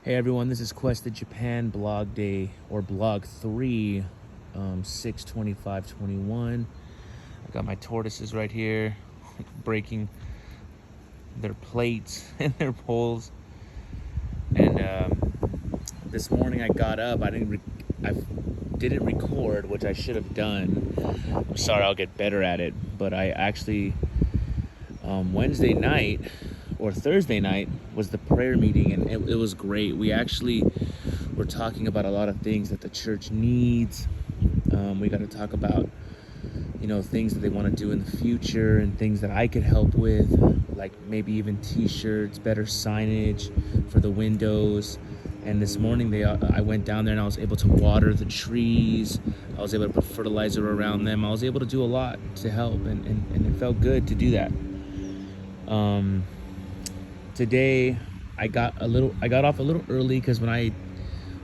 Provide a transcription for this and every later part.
Hey everyone, this is Quest2japan blog day or blog 3, 6/25/21. I got my tortoises right here breaking their plates and their poles. And this morning I got up. I didn't record, which I should have done. I'm sorry, I'll get better at it. But I actually Wednesday night or Thursday night was the prayer meeting, and it was great. We actually were talking about a lot of things that the church needs. We got to talk about, things that they want to do in the future and things that I could help with, like maybe even t-shirts, better signage for the windows. And this morning I went down there and I was able to water the trees. I was able to put fertilizer around them. I was able to do a lot to help, and it felt good to do that. Today I got off a little early because when I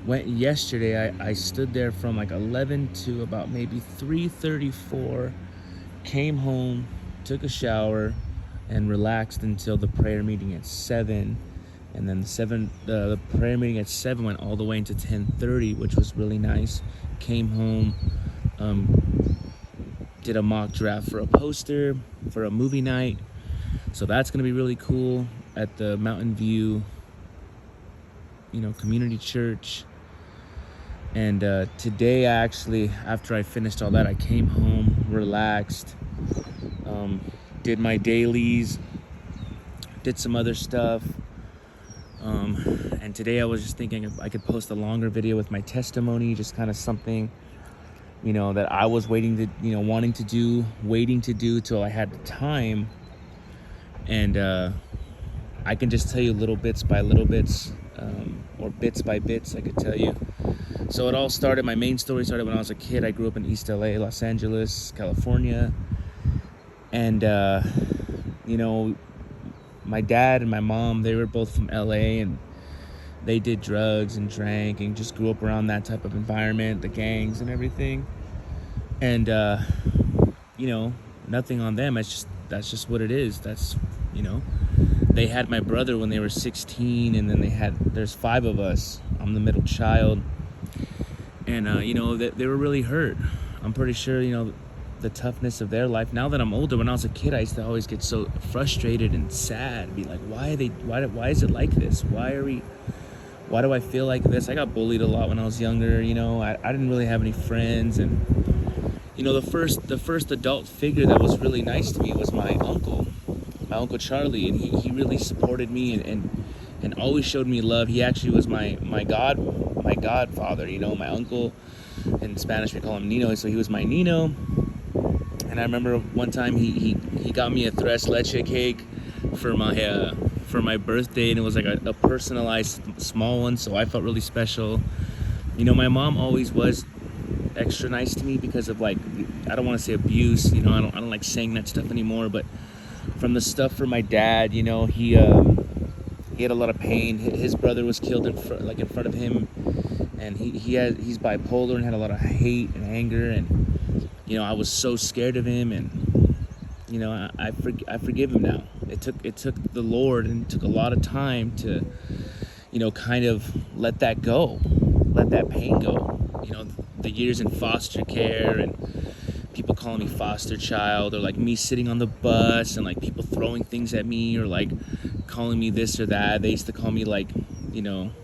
went yesterday, I stood there from like 11 to about maybe 3:34, came home, took a shower, and relaxed until the prayer meeting at 7. And then the prayer meeting at 7 went all the way into 10:30, which was really nice. Came home, did a mock draft for a poster for a movie night. So that's going to be really cool at the Mountain View, community church. And today, actually, after I finished all that, I came home, relaxed, did my dailies, did some other stuff. And today I was just thinking if I could post a longer video with my testimony, just kind of something, that I was waiting to do till I had the time. And I can just tell you little bits by little bits, or bits by bits, I could tell you. So it all started, my main story started when I was a kid. I grew up in East LA, Los Angeles, California. And, my dad and my mom, they were both from LA, and they did drugs and drank and just grew up around that type of environment, the gangs and everything. And, nothing on them. That's just what it is. They had my brother when they were 16, and then there's 5 of us. I'm the middle child. And, they were really hurt. I'm pretty sure, the toughness of their life. Now that I'm older, when I was a kid, I used to always get so frustrated and sad. Be like, why is it like this? Why do I feel like this? I got bullied a lot when I was younger. I didn't really have any friends. And, the first adult figure that was really nice to me was my uncle Charlie, and he really supported me and always showed me love. He actually was my godfather, my uncle. In Spanish we call him Nino, so he was my Nino. And I remember one time he got me a tres leche cake for my birthday, and it was like a personalized small one, so I felt really special. My mom always was extra nice to me because of, like, I don't want to say abuse, I don't like saying that stuff anymore, but from the stuff for my dad, he had a lot of pain. His brother was killed in front of him, and he's bipolar and had a lot of hate and anger, and I was so scared of him, and I forgive him now. It took the Lord, and it took a lot of time to kind of let that go, let that pain go. The years in foster care, and people calling me foster child, or like me sitting on the bus and like people throwing things at me, or like calling me this or that. They used to call me like an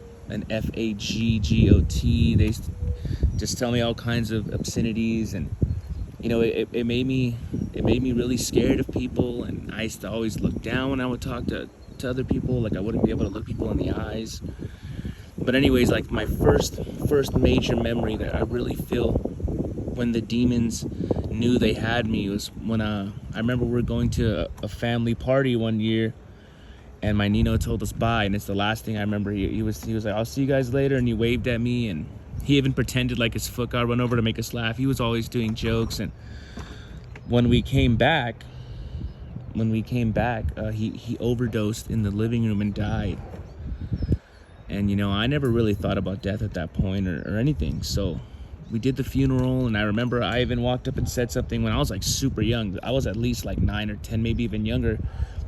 FAGGOT. They used to just tell me all kinds of obscenities, and it made me really scared of people. And I used to always look down when I would talk to other people, like I wouldn't be able to look people in the eyes. But anyways, like my first major memory that I really feel when the demons knew they had me was when I remember we were going to a family party one year, and my Nino told us bye, and it's the last thing I remember. He was like, I'll see you guys later, and he waved at me, and he even pretended like his foot got run over to make us laugh. He was always doing jokes. And when we came back, he overdosed in the living room and died. And I never really thought about death at that point or anything. So we did the funeral, and I remember I even walked up and said something when I was like super young. I was at least like 9 or 10, maybe even younger.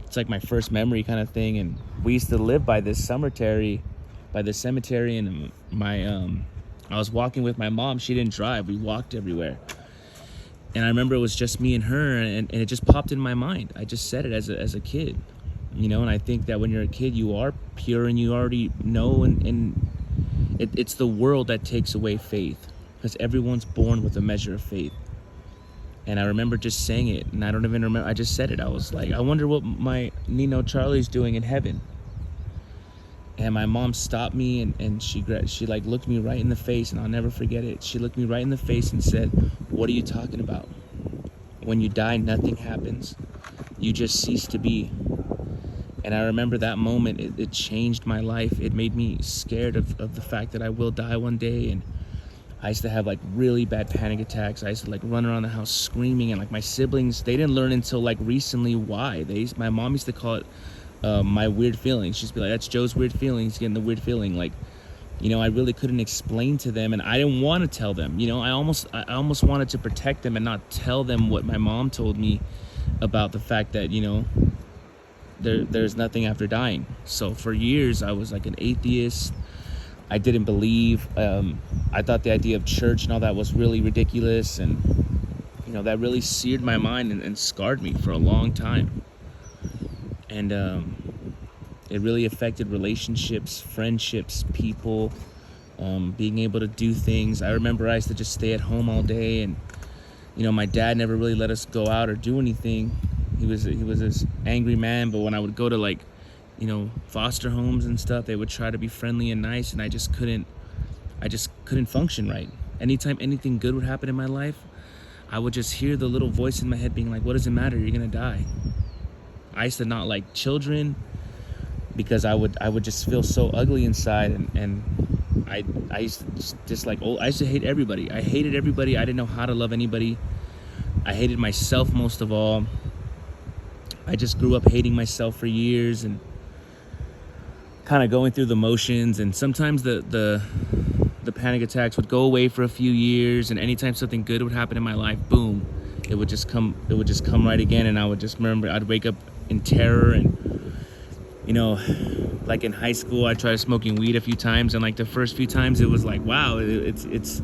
It's like my first memory kind of thing. And we used to live by this cemetery by the cemetery, and I was walking with my mom. She didn't drive. We walked everywhere. And I remember it was just me and her, and it just popped in my mind. I just said it as a kid, and I think that when you're a kid, you are pure and you already know, and it's the world that takes away faith, because everyone's born with a measure of faith. And I remember just saying it, and I don't even remember, I just said it. I was like, I wonder what my Nino Charlie's doing in heaven. And my mom stopped me, and she like looked me right in the face, and I'll never forget it. She looked me right in the face and said, "What are you talking about? When you die, nothing happens. You just cease to be." And I remember that moment. It changed my life. It made me scared of the fact that I will die one day. And I used to have like really bad panic attacks. I used to like run around the house screaming, and like my siblings, they didn't learn until like recently why. My mom used to call it my weird feelings. She'd be like, "That's Joe's weird feelings, getting the weird feeling." Like, I really couldn't explain to them, and I didn't want to tell them. I almost wanted to protect them and not tell them what my mom told me about the fact that there's nothing after dying. So for years I was like an atheist. I didn't believe. I thought the idea of church and all that was really ridiculous, and that really seared my mind and scarred me for a long time. And it really affected relationships, friendships, people, being able to do things. I remember I used to just stay at home all day, and my dad never really let us go out or do anything. He was this angry man, but when I would go to foster homes and stuff, they would try to be friendly and nice, and I just couldn't function right. Anytime anything good would happen in my life, I would just hear the little voice in my head being like, "What does it matter? You're gonna die." I used to not like children because I would just feel so ugly inside, and I used to just like, I used to hate everybody. I hated everybody. I didn't know how to love anybody. I hated myself most of all. I just grew up hating myself for years and kind of going through the motions, and sometimes the panic attacks would go away for a few years, and anytime something good would happen in my life, boom, it would just come right again. And I would just remember I'd wake up in terror, and like in high school I tried smoking weed a few times, and like the first few times it was like, wow, it's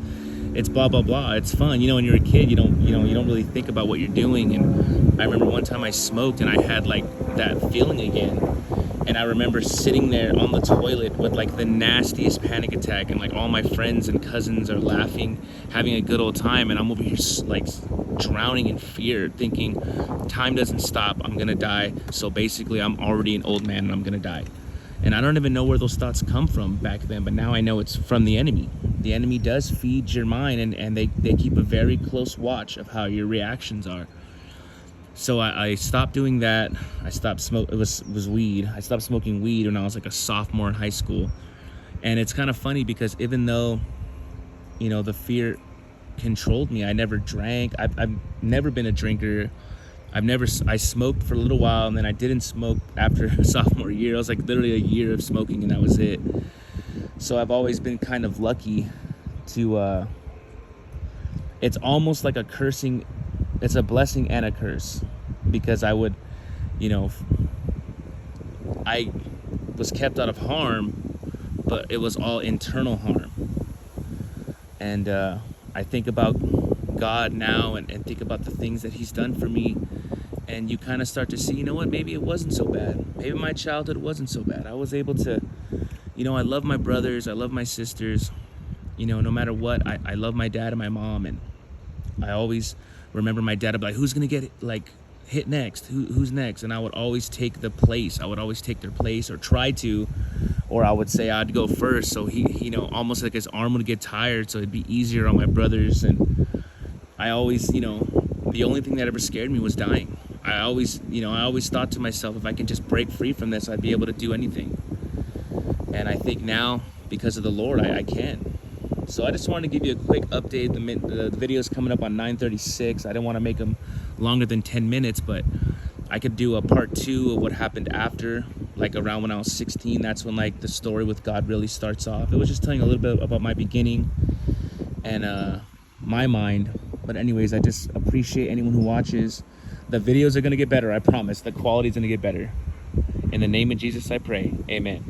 blah blah blah, it's fun. When you're a kid, you don't really think about what you're doing. And I remember one time I smoked and I had like that feeling again, and I remember sitting there on the toilet with like the nastiest panic attack, and like all my friends and cousins are laughing, having a good old time, and I'm over here like drowning in fear, thinking time doesn't stop, I'm gonna die. So basically I'm already an old man and I'm gonna die. And I don't even know where those thoughts come from back then, but now I know it's from the enemy. The enemy does feed your mind, and they keep a very close watch of how your reactions are. So I stopped doing that. I stopped smoke. It was weed. I stopped smoking weed when I was like a sophomore in high school. And it's kind of funny because even though, the fear controlled me, I never drank. I've never been a drinker. I smoked for a little while, and then I didn't smoke after sophomore year. I was like literally a year of smoking, and that was it. So I've always been kind of lucky to, it's almost like a cursing. It's a blessing and a curse, because I would, I was kept out of harm, but it was all internal harm. And I think about God now and think about the things that he's done for me, and you kind of start to see, maybe it wasn't so bad. Maybe my childhood wasn't so bad. I was able to, I love my brothers, I love my sisters, no matter what, I love my dad and my mom, and I always remember my dad would be like, "Who's gonna get hit next? Who's next?" And I would always take their place, or try to, or I would say I'd go first, so he almost like his arm would get tired, so it'd be easier on my brothers. And I always, the only thing that ever scared me was dying. I always thought to myself, if I can just break free from this, I'd be able to do anything. And I think now, because of the Lord, I can. So I just wanted to give you a quick update. The video's coming up on 9:36. I didn't want to make them longer than 10 minutes, but I could do a part 2 of what happened after, like around when I was 16. That's when like the story with God really starts off. It was just telling a little bit about my beginning and my mind. But anyways, I just appreciate anyone who watches. The videos are going to get better, I promise. The quality's going to get better. In the name of Jesus I pray. Amen.